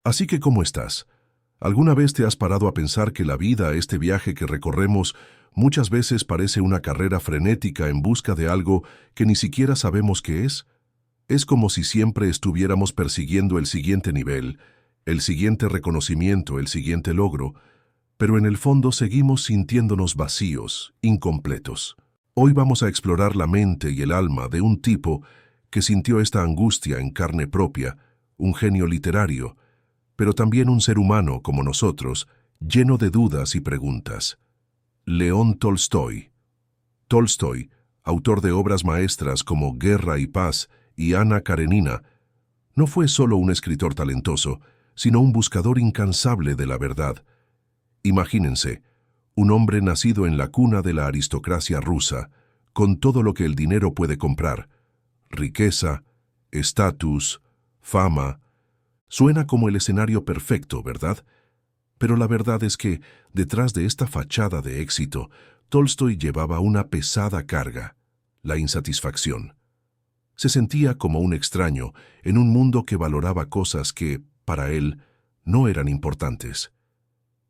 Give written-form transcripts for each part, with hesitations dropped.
Así que, ¿cómo estás? ¿Alguna vez te has parado a pensar que la vida, este viaje que recorremos, muchas veces parece una carrera frenética en busca de algo que ni siquiera sabemos qué es? Es como si siempre estuviéramos persiguiendo el siguiente nivel, el siguiente reconocimiento, el siguiente logro, pero en el fondo seguimos sintiéndonos vacíos, incompletos. Hoy vamos a explorar la mente y el alma de un tipo que sintió esta angustia en carne propia, un genio literario, pero también un ser humano como nosotros, lleno de dudas y preguntas. León Tolstói. Tolstói, autor de obras maestras como Guerra y Paz y Ana Karenina, no fue solo un escritor talentoso, sino un buscador incansable de la verdad. Imagínense, un hombre nacido en la cuna de la aristocracia rusa, con todo lo que el dinero puede comprar: riqueza, estatus, fama. Suena como el escenario perfecto, ¿verdad? Pero la verdad es que, detrás de esta fachada de éxito, Tolstói llevaba una pesada carga: la insatisfacción. Se sentía como un extraño en un mundo que valoraba cosas que, para él, no eran importantes.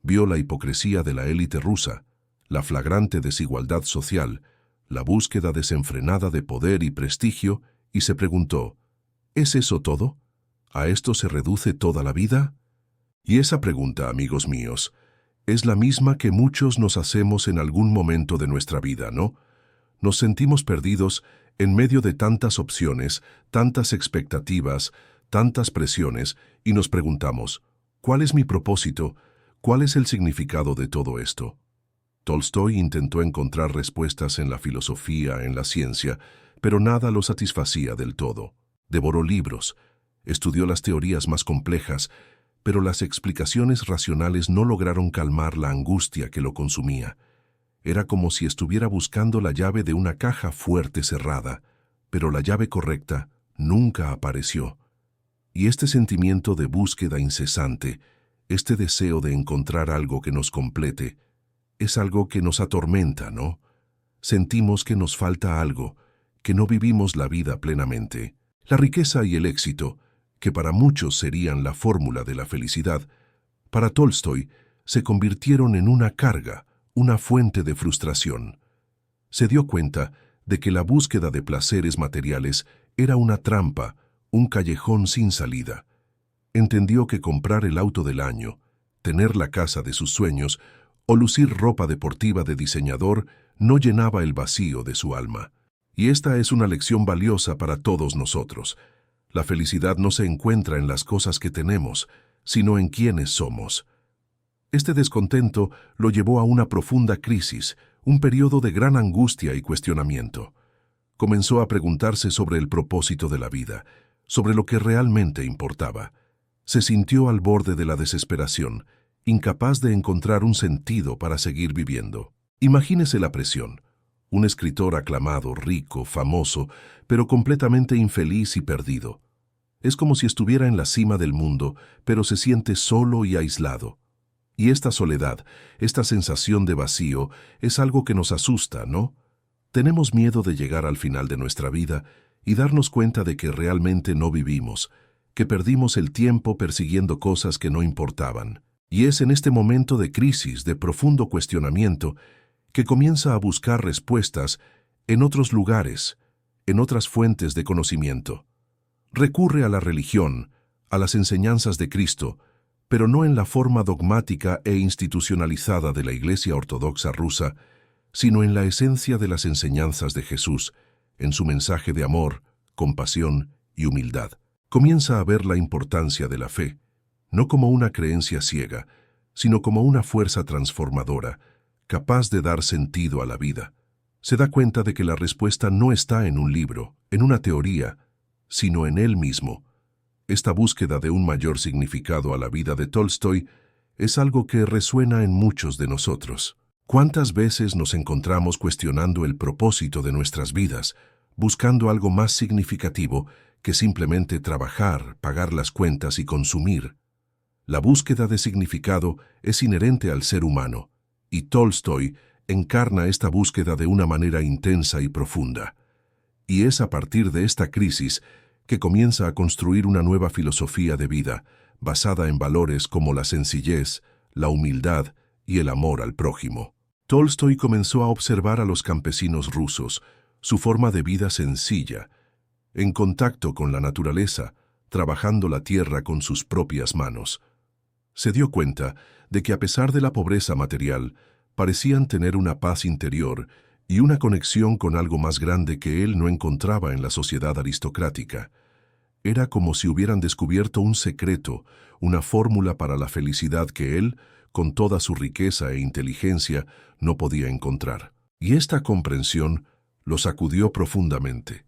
Vio la hipocresía de la élite rusa, la flagrante desigualdad social, la búsqueda desenfrenada de poder y prestigio, y se preguntó: ¿es eso todo? ¿A esto se reduce toda la vida? Y esa pregunta, amigos míos, es la misma que muchos nos hacemos en algún momento de nuestra vida, ¿no? Nos sentimos perdidos en medio de tantas opciones, tantas expectativas, tantas presiones, y nos preguntamos: ¿cuál es mi propósito? ¿Cuál es el significado de todo esto? Tolstói intentó encontrar respuestas en la filosofía, en la ciencia, pero nada lo satisfacía del todo. Devoró libros, estudió las teorías más complejas, pero las explicaciones racionales no lograron calmar la angustia que lo consumía. Era como si estuviera buscando la llave de una caja fuerte cerrada, pero la llave correcta nunca apareció. Y este sentimiento de búsqueda incesante, este deseo de encontrar algo que nos complete, es algo que nos atormenta, ¿no? Sentimos que nos falta algo, que no vivimos la vida plenamente. La riqueza y el éxito, que para muchos serían la fórmula de la felicidad, para Tolstói se convirtieron en una carga, una fuente de frustración. Se dio cuenta de que la búsqueda de placeres materiales era una trampa, un callejón sin salida. Entendió que comprar el auto del año, tener la casa de sus sueños o lucir ropa deportiva de diseñador no llenaba el vacío de su alma. Y esta es una lección valiosa para todos nosotros. La felicidad no se encuentra en las cosas que tenemos, sino en quienes somos. Este descontento lo llevó a una profunda crisis, un periodo de gran angustia y cuestionamiento. Comenzó a preguntarse sobre el propósito de la vida, sobre lo que realmente importaba. Se sintió al borde de la desesperación, incapaz de encontrar un sentido para seguir viviendo. Imagínese la presión. Un escritor aclamado, rico, famoso, pero completamente infeliz y perdido. Es como si estuviera en la cima del mundo, pero se siente solo y aislado. Y esta soledad, esta sensación de vacío, es algo que nos asusta, ¿no? Tenemos miedo de llegar al final de nuestra vida y darnos cuenta de que realmente no vivimos, que perdimos el tiempo persiguiendo cosas que no importaban. Y es en este momento de crisis, de profundo cuestionamiento, que comienza a buscar respuestas en otros lugares, en otras fuentes de conocimiento. Recurre a la religión, a las enseñanzas de Cristo, pero no en la forma dogmática e institucionalizada de la Iglesia Ortodoxa rusa, sino en la esencia de las enseñanzas de Jesús, en su mensaje de amor, compasión y humildad. Comienza a ver la importancia de la fe, no como una creencia ciega, sino como una fuerza transformadora, capaz de dar sentido a la vida. Se da cuenta de que la respuesta no está en un libro, en una teoría, sino en él mismo. Esta búsqueda de un mayor significado a la vida de Tolstói es algo que resuena en muchos de nosotros. ¿Cuántas veces nos encontramos cuestionando el propósito de nuestras vidas, buscando algo más significativo que simplemente trabajar, pagar las cuentas y consumir? La búsqueda de significado es inherente al ser humano, y Tolstói encarna esta búsqueda de una manera intensa y profunda. Y es a partir de esta crisis que comienza a construir una nueva filosofía de vida, basada en valores como la sencillez, la humildad y el amor al prójimo. Tolstoy comenzó a observar a los campesinos rusos, su forma de vida sencilla, en contacto con la naturaleza, trabajando la tierra con sus propias manos. Se dio cuenta de que a pesar de la pobreza material, parecían tener una paz interior y una conexión con algo más grande que él no encontraba en la sociedad aristocrática. Era como si hubieran descubierto un secreto, una fórmula para la felicidad que él, con toda su riqueza e inteligencia, no podía encontrar. Y esta comprensión lo sacudió profundamente.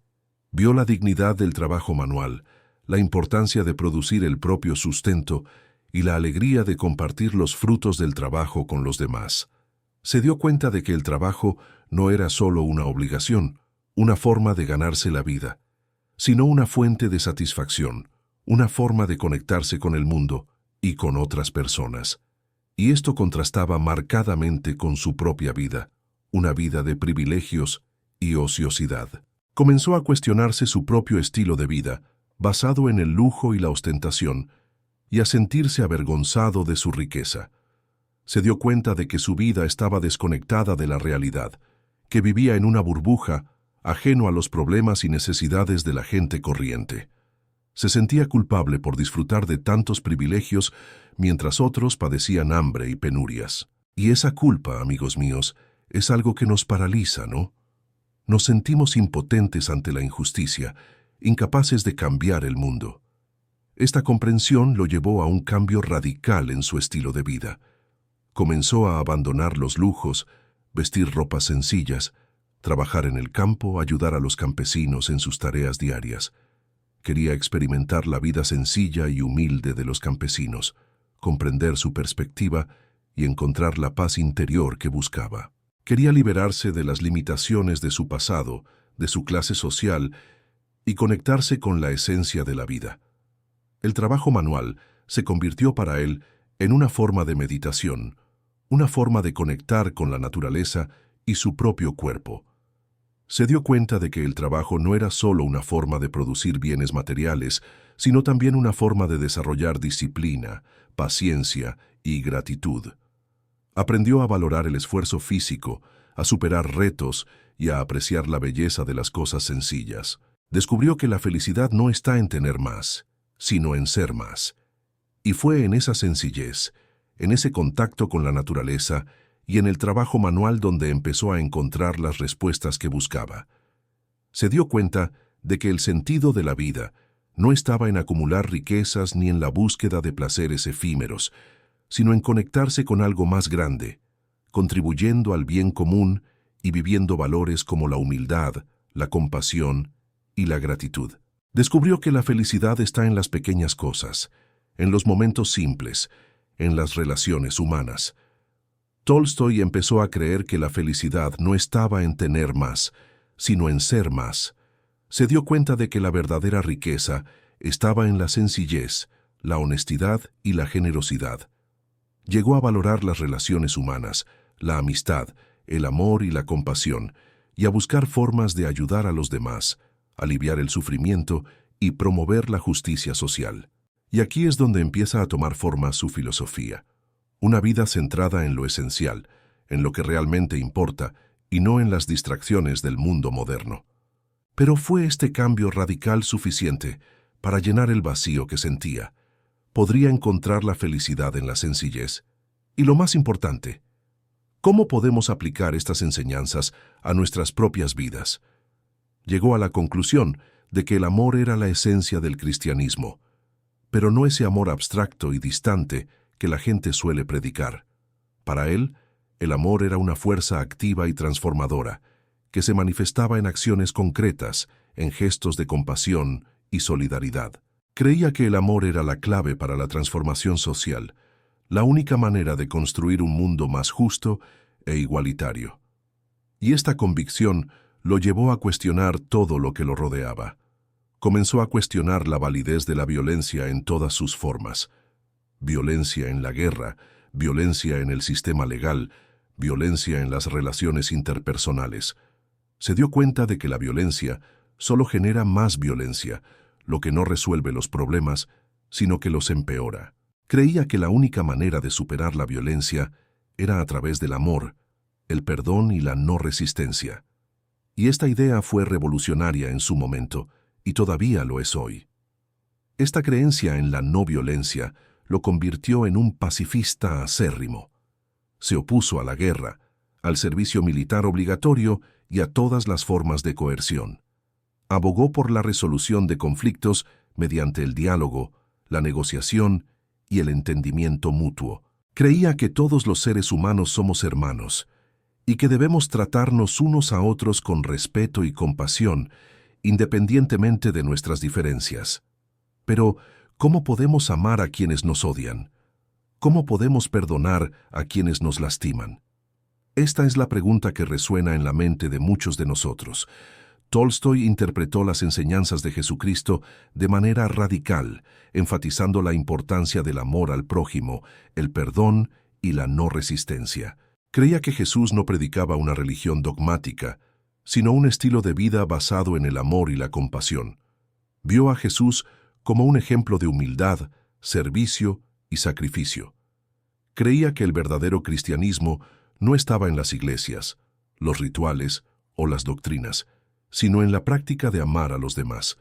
Vio la dignidad del trabajo manual, la importancia de producir el propio sustento y la alegría de compartir los frutos del trabajo con los demás. Se dio cuenta de que el trabajo no era solo una obligación, una forma de ganarse la vida, sino una fuente de satisfacción, una forma de conectarse con el mundo y con otras personas. Y esto contrastaba marcadamente con su propia vida, una vida de privilegios y ociosidad. Comenzó a cuestionarse su propio estilo de vida, basado en el lujo y la ostentación, y a sentirse avergonzado de su riqueza. Se dio cuenta de que su vida estaba desconectada de la realidad, que vivía en una burbuja, ajeno a los problemas y necesidades de la gente corriente. Se sentía culpable por disfrutar de tantos privilegios mientras otros padecían hambre y penurias. Y esa culpa, amigos míos, es algo que nos paraliza, ¿no? Nos sentimos impotentes ante la injusticia, incapaces de cambiar el mundo. Esta comprensión lo llevó a un cambio radical en su estilo de vida. Comenzó a abandonar los lujos, vestir ropas sencillas, trabajar en el campo, ayudar a los campesinos en sus tareas diarias. Quería experimentar la vida sencilla y humilde de los campesinos, comprender su perspectiva y encontrar la paz interior que buscaba. Quería liberarse de las limitaciones de su pasado, de su clase social, y conectarse con la esencia de la vida. El trabajo manual se convirtió para él en una forma de meditación, una forma de conectar con la naturaleza y su propio cuerpo. Se dio cuenta de que el trabajo no era solo una forma de producir bienes materiales, sino también una forma de desarrollar disciplina, paciencia y gratitud. Aprendió a valorar el esfuerzo físico, a superar retos y a apreciar la belleza de las cosas sencillas. Descubrió que la felicidad no está en tener más, sino en ser más. Y fue en esa sencillez, en ese contacto con la naturaleza y en el trabajo manual donde empezó a encontrar las respuestas que buscaba. Se dio cuenta de que el sentido de la vida no estaba en acumular riquezas ni en la búsqueda de placeres efímeros, sino en conectarse con algo más grande, contribuyendo al bien común y viviendo valores como la humildad, la compasión y la gratitud. Descubrió que la felicidad está en las pequeñas cosas, en los momentos simples, en las relaciones humanas. Tolstoy empezó a creer que la felicidad no estaba en tener más, sino en ser más. Se dio cuenta de que la verdadera riqueza estaba en la sencillez, la honestidad y la generosidad. Llegó a valorar las relaciones humanas, la amistad, el amor y la compasión, y a buscar formas de ayudar a los demás, aliviar el sufrimiento y promover la justicia social. Y aquí es donde empieza a tomar forma su filosofía. Una vida centrada en lo esencial, en lo que realmente importa, y no en las distracciones del mundo moderno. Pero ¿fue este cambio radical suficiente para llenar el vacío que sentía? ¿Podría encontrar la felicidad en la sencillez? Y lo más importante, ¿cómo podemos aplicar estas enseñanzas a nuestras propias vidas? Llegó a la conclusión de que el amor era la esencia del cristianismo, pero no ese amor abstracto y distante que la gente suele predicar. Para él, el amor era una fuerza activa y transformadora, que se manifestaba en acciones concretas, en gestos de compasión y solidaridad. Creía que el amor era la clave para la transformación social, la única manera de construir un mundo más justo e igualitario. Y esta convicción lo llevó a cuestionar todo lo que lo rodeaba. Comenzó a cuestionar la validez de la violencia en todas sus formas. Violencia en la guerra, violencia en el sistema legal, violencia en las relaciones interpersonales. Se dio cuenta de que la violencia solo genera más violencia, lo que no resuelve los problemas, sino que los empeora. Creía que la única manera de superar la violencia era a través del amor, el perdón y la no resistencia. Y esta idea fue revolucionaria en su momento, y todavía lo es hoy. Esta creencia en la no violencia lo convirtió en un pacifista acérrimo. Se opuso a la guerra, al servicio militar obligatorio y a todas las formas de coerción. Abogó por la resolución de conflictos mediante el diálogo, la negociación y el entendimiento mutuo. Creía que todos los seres humanos somos hermanos y que debemos tratarnos unos a otros con respeto y compasión, independientemente de nuestras diferencias. Pero, ¿cómo podemos amar a quienes nos odian? ¿Cómo podemos perdonar a quienes nos lastiman? Esta es la pregunta que resuena en la mente de muchos de nosotros. Tolstoy interpretó las enseñanzas de Jesucristo de manera radical, enfatizando la importancia del amor al prójimo, el perdón y la no resistencia. Creía que Jesús no predicaba una religión dogmática, sino un estilo de vida basado en el amor y la compasión. Vio a Jesús como un ejemplo de humildad, servicio y sacrificio. Creía que el verdadero cristianismo no estaba en las iglesias, los rituales o las doctrinas, sino en la práctica de amar a los demás.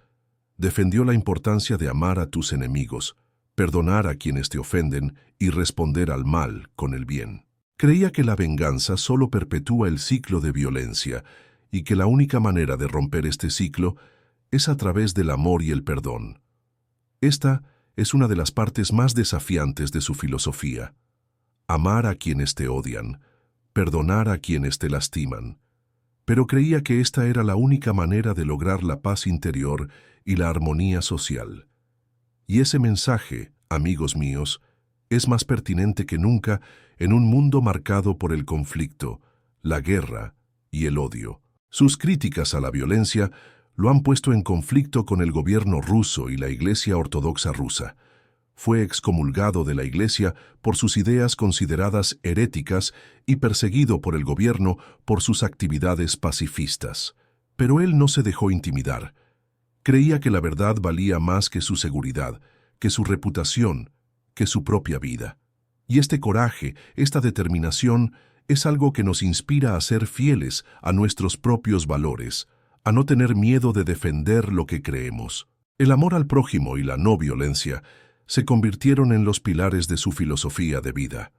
Defendió la importancia de amar a tus enemigos, perdonar a quienes te ofenden y responder al mal con el bien. Creía que la venganza solo perpetúa el ciclo de violencia y que la única manera de romper este ciclo es a través del amor y el perdón. Esta es una de las partes más desafiantes de su filosofía. Amar a quienes te odian, perdonar a quienes te lastiman. Pero creía que esta era la única manera de lograr la paz interior y la armonía social. Y ese mensaje, amigos míos, es más pertinente que nunca en un mundo marcado por el conflicto, la guerra y el odio. Sus críticas a la violencia lo han puesto en conflicto con el gobierno ruso y la Iglesia Ortodoxa rusa. Fue excomulgado de la Iglesia por sus ideas consideradas heréticas y perseguido por el gobierno por sus actividades pacifistas. Pero él no se dejó intimidar. Creía que la verdad valía más que su seguridad, que su reputación, que su propia vida. Y este coraje, esta determinación, es algo que nos inspira a ser fieles a nuestros propios valores, a no tener miedo de defender lo que creemos. El amor al prójimo y la no violencia se convirtieron en los pilares de su filosofía de vida.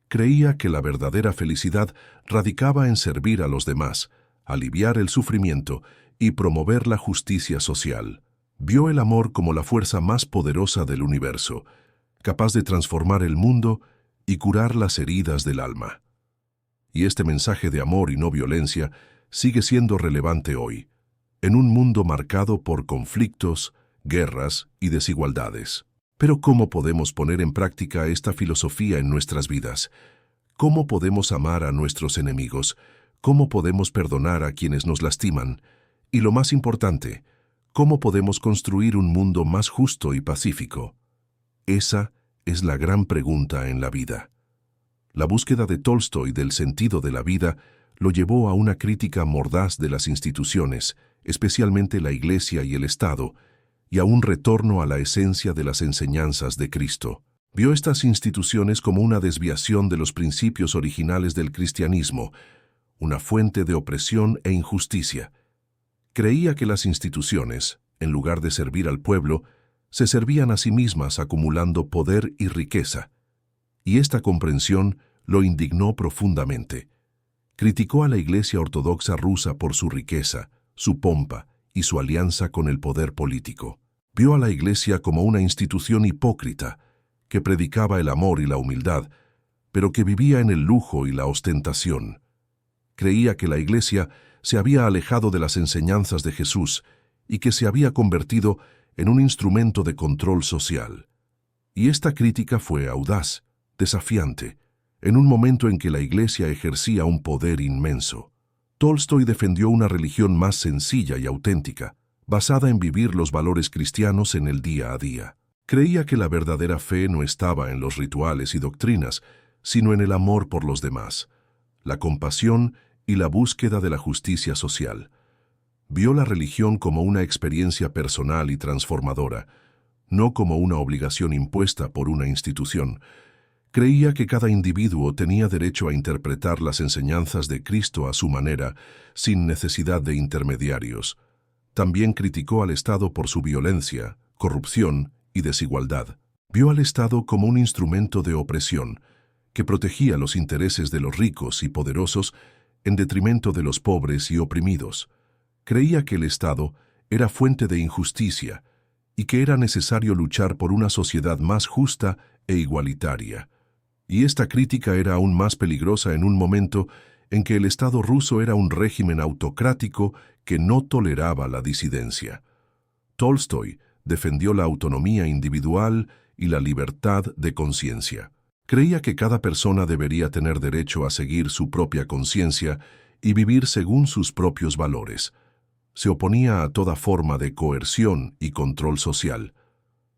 Creía que la verdadera felicidad radicaba en servir a los demás, aliviar el sufrimiento y promover la justicia social. Vio el amor como la fuerza más poderosa del universo, capaz de transformar el mundo y curar las heridas del alma. Y este mensaje de amor y no violencia sigue siendo relevante hoy, en un mundo marcado por conflictos, guerras y desigualdades. Pero ¿cómo podemos poner en práctica esta filosofía en nuestras vidas? ¿Cómo podemos amar a nuestros enemigos? ¿Cómo podemos perdonar a quienes nos lastiman? Y lo más importante, ¿cómo podemos construir un mundo más justo y pacífico? Esa es la gran pregunta en la vida. La búsqueda de Tolstoy del sentido de la vida lo llevó a una crítica mordaz de las instituciones, especialmente la Iglesia y el Estado, y a un retorno a la esencia de las enseñanzas de Cristo. Vio estas instituciones como una desviación de los principios originales del cristianismo, una fuente de opresión e injusticia. Creía que las instituciones, en lugar de servir al pueblo, se servían a sí mismas acumulando poder y riqueza. Y esta comprensión lo indignó profundamente. Criticó a la Iglesia Ortodoxa rusa por su riqueza, su pompa y su alianza con el poder político. Vio a la Iglesia como una institución hipócrita, que predicaba el amor y la humildad, pero que vivía en el lujo y la ostentación. Creía que la Iglesia se había alejado de las enseñanzas de Jesús y que se había convertido en un instrumento de control social. Y esta crítica fue audaz, desafiante, en un momento en que la Iglesia ejercía un poder inmenso. Tolstoy defendió una religión más sencilla y auténtica, basada en vivir los valores cristianos en el día a día. Creía que la verdadera fe no estaba en los rituales y doctrinas, sino en el amor por los demás, la compasión y la búsqueda de la justicia social. Vio la religión como una experiencia personal y transformadora, no como una obligación impuesta por una institución. Creía que cada individuo tenía derecho a interpretar las enseñanzas de Cristo a su manera, sin necesidad de intermediarios. También criticó al Estado por su violencia, corrupción y desigualdad. Vio al Estado como un instrumento de opresión, que protegía los intereses de los ricos y poderosos en detrimento de los pobres y oprimidos. Creía que el Estado era fuente de injusticia y que era necesario luchar por una sociedad más justa e igualitaria. Y esta crítica era aún más peligrosa en un momento en que el Estado ruso era un régimen autocrático que no toleraba la disidencia. Tolstói defendió la autonomía individual y la libertad de conciencia. Creía que cada persona debería tener derecho a seguir su propia conciencia y vivir según sus propios valores. Se oponía a toda forma de coerción y control social.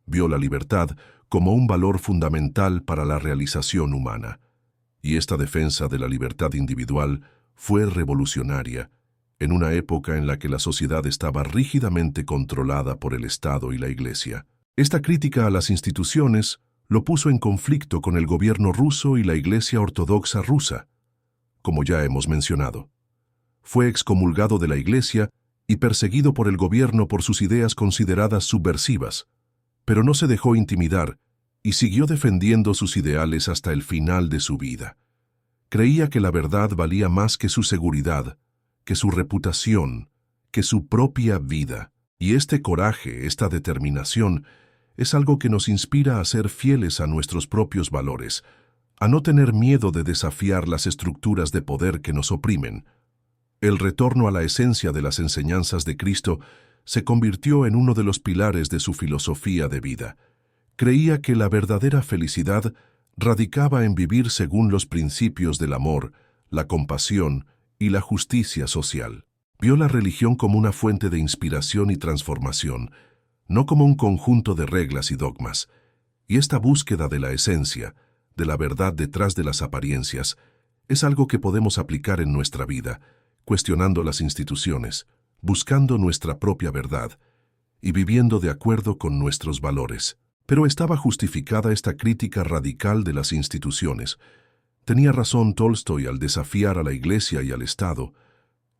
Vio la libertad como un valor fundamental para la realización humana. Y esta defensa de la libertad individual fue revolucionaria, en una época en la que la sociedad estaba rígidamente controlada por el Estado y la Iglesia. Esta crítica a las instituciones lo puso en conflicto con el gobierno ruso y la Iglesia Ortodoxa rusa, como ya hemos mencionado. Fue excomulgado de la Iglesia y perseguido por el gobierno por sus ideas consideradas subversivas, pero no se dejó intimidar y siguió defendiendo sus ideales hasta el final de su vida. Creía que la verdad valía más que su seguridad, que su reputación, que su propia vida. Y este coraje, esta determinación, es algo que nos inspira a ser fieles a nuestros propios valores, a no tener miedo de desafiar las estructuras de poder que nos oprimen. El retorno a la esencia de las enseñanzas de Cristo se convirtió en uno de los pilares de su filosofía de vida. Creía que la verdadera felicidad radicaba en vivir según los principios del amor, la compasión y la justicia social. Vio la religión como una fuente de inspiración y transformación, no como un conjunto de reglas y dogmas. Y esta búsqueda de la esencia, de la verdad detrás de las apariencias, es algo que podemos aplicar en nuestra vida, cuestionando las instituciones, buscando nuestra propia verdad y viviendo de acuerdo con nuestros valores. Pero estaba justificada esta crítica radical de las instituciones. Tenía razón Tolstói al desafiar a la Iglesia y al Estado.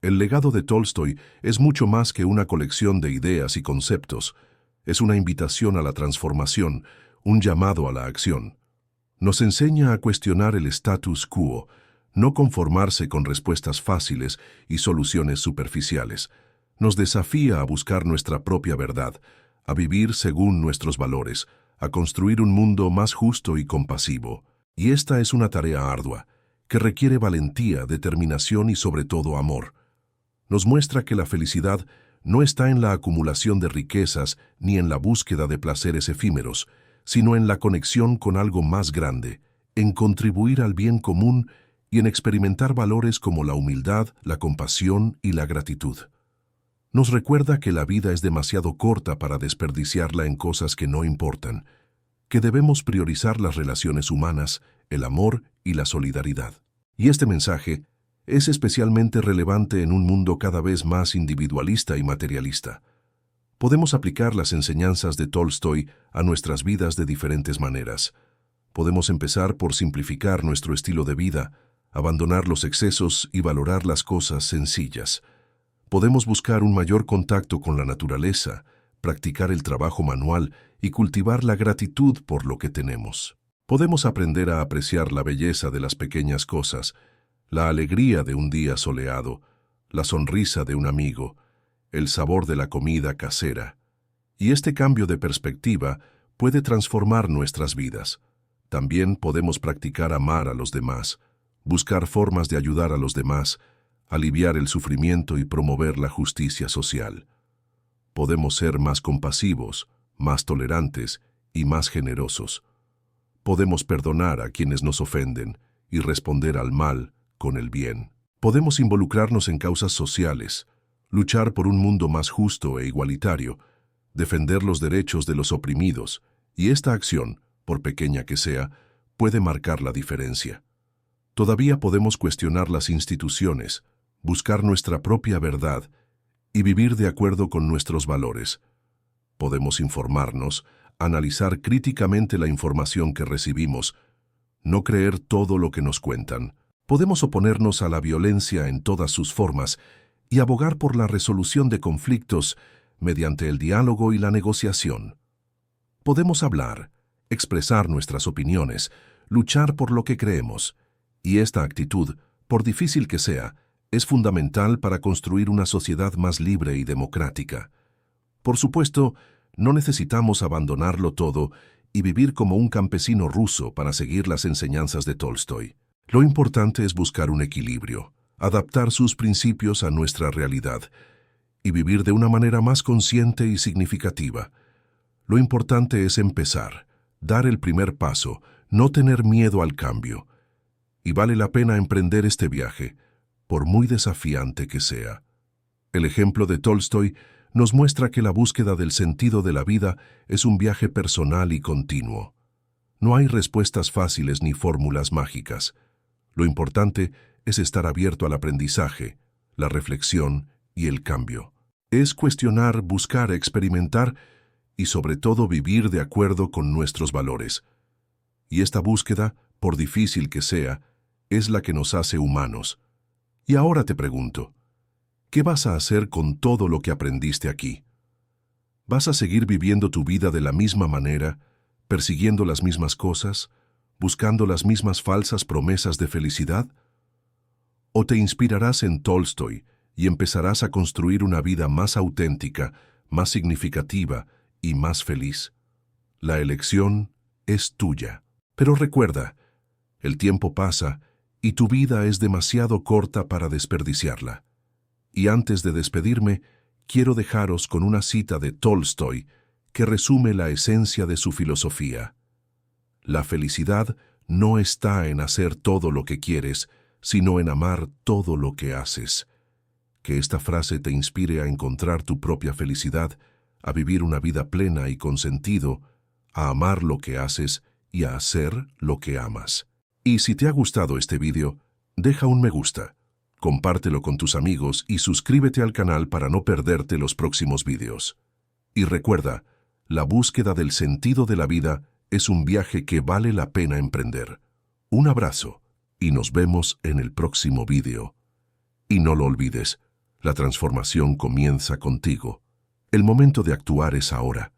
El legado de Tolstói es mucho más que una colección de ideas y conceptos. Es una invitación a la transformación, un llamado a la acción. Nos enseña a cuestionar el status quo, no conformarse con respuestas fáciles y soluciones superficiales. Nos desafía a buscar nuestra propia verdad, a vivir según nuestros valores, a construir un mundo más justo y compasivo. Y esta es una tarea ardua, que requiere valentía, determinación y sobre todo amor. Nos muestra que la felicidad no está en la acumulación de riquezas ni en la búsqueda de placeres efímeros, sino en la conexión con algo más grande, en contribuir al bien común y en experimentar valores como la humildad, la compasión y la gratitud. Nos recuerda que la vida es demasiado corta para desperdiciarla en cosas que no importan, que debemos priorizar las relaciones humanas, el amor y la solidaridad. Y este mensaje es especialmente relevante en un mundo cada vez más individualista y materialista. Podemos aplicar las enseñanzas de Tolstói a nuestras vidas de diferentes maneras. Podemos empezar por simplificar nuestro estilo de vida, abandonar los excesos y valorar las cosas sencillas. Podemos buscar un mayor contacto con la naturaleza, practicar el trabajo manual y cultivar la gratitud por lo que tenemos. Podemos aprender a apreciar la belleza de las pequeñas cosas, la alegría de un día soleado, la sonrisa de un amigo, el sabor de la comida casera. Y este cambio de perspectiva puede transformar nuestras vidas. También podemos practicar amar a los demás, buscar formas de ayudar a los demás, aliviar el sufrimiento y promover la justicia social. Podemos ser más compasivos, más tolerantes y más generosos. Podemos perdonar a quienes nos ofenden y responder al mal con el bien. Podemos involucrarnos en causas sociales, luchar por un mundo más justo e igualitario, defender los derechos de los oprimidos, y esta acción, por pequeña que sea, puede marcar la diferencia. Todavía podemos cuestionar las instituciones, buscar nuestra propia verdad y vivir de acuerdo con nuestros valores. Podemos informarnos, analizar críticamente la información que recibimos, no creer todo lo que nos cuentan. Podemos oponernos a la violencia en todas sus formas y abogar por la resolución de conflictos mediante el diálogo y la negociación. Podemos hablar, expresar nuestras opiniones, luchar por lo que creemos, y esta actitud, por difícil que sea, es fundamental para construir una sociedad más libre y democrática. Por supuesto, no necesitamos abandonarlo todo y vivir como un campesino ruso para seguir las enseñanzas de Tolstói. Lo importante es buscar un equilibrio, adaptar sus principios a nuestra realidad y vivir de una manera más consciente y significativa. Lo importante es empezar, dar el primer paso, no tener miedo al cambio. Y vale la pena emprender este viaje, por muy desafiante que sea. El ejemplo de Tolstói nos muestra que la búsqueda del sentido de la vida es un viaje personal y continuo. No hay respuestas fáciles ni fórmulas mágicas. Lo importante es estar abierto al aprendizaje, la reflexión y el cambio. Es cuestionar, buscar, experimentar y sobre todo vivir de acuerdo con nuestros valores. Y esta búsqueda, por difícil que sea, es la que nos hace humanos. Y ahora te pregunto, ¿qué vas a hacer con todo lo que aprendiste aquí? ¿Vas a seguir viviendo tu vida de la misma manera, persiguiendo las mismas cosas, buscando las mismas falsas promesas de felicidad? ¿O te inspirarás en Tolstói y empezarás a construir una vida más auténtica, más significativa y más feliz? La elección es tuya. Pero recuerda, el tiempo pasa y tu vida es demasiado corta para desperdiciarla. Y antes de despedirme, quiero dejaros con una cita de Tolstói que resume la esencia de su filosofía. La felicidad no está en hacer todo lo que quieres, sino en amar todo lo que haces. Que esta frase te inspire a encontrar tu propia felicidad, a vivir una vida plena y con sentido, a amar lo que haces y a hacer lo que amas. Y si te ha gustado este vídeo, deja un me gusta, compártelo con tus amigos y suscríbete al canal para no perderte los próximos vídeos. Y recuerda, la búsqueda del sentido de la vida es un viaje que vale la pena emprender. Un abrazo y nos vemos en el próximo vídeo. Y no lo olvides, la transformación comienza contigo. El momento de actuar es ahora.